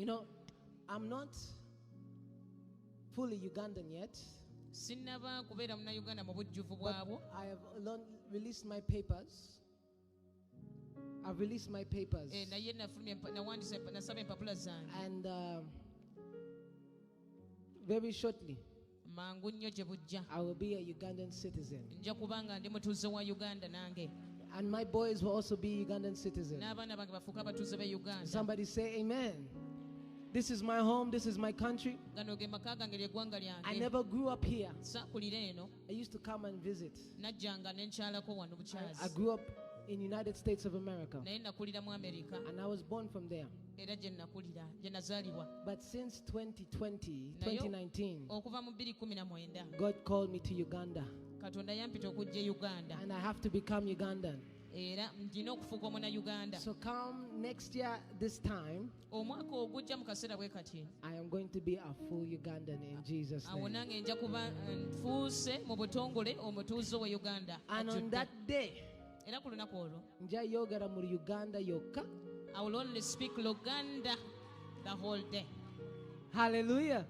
You know, I'm not fully Ugandan yet. Sinnaba kubeera Munnayuganda mu bujjuvu But bwabwo. I have released my papers. I've released my papers. Naye nasaba empapula zange. And very shortly, Mangu nnyo gye bujja. I will be a Ugandan citizen. Nja kubanga ndi mutuuze wa Uganda nange. And my boys will also be Ugandan citizens. N'abaana bange bafuuke abatuuze b'e Uganda. Somebody say amen. This is my home. This is my country. Gano ge maka gange ly'eggwanga lyange. I never grew up here. Saakulira eno. I used to come and visit. Najjanga ne nkyalako wano bukyazi. I grew up in United States of America. Naye nakulira mu Amerika. And I was born from there. Era gye nakulira, gye nazaalibwa. But since 2019, okuva mu 2019, God called me to Uganda. Katonda yampita okujja Uganda. And I have to become Ugandan. Era ndina okufuuka Omunayuganda. So come next year, this time, omwaka ogujja mu kaseera bwe kati, I am going to be a full Ugandan in Jesus' awo name. nange nja kuba nfuuse mu butongole omutuuze wa Uganda. And on that day, era ku lunaku olwo, njayogera mu Uganda yokka. I will only speak Luganda the whole day. Hallelujah.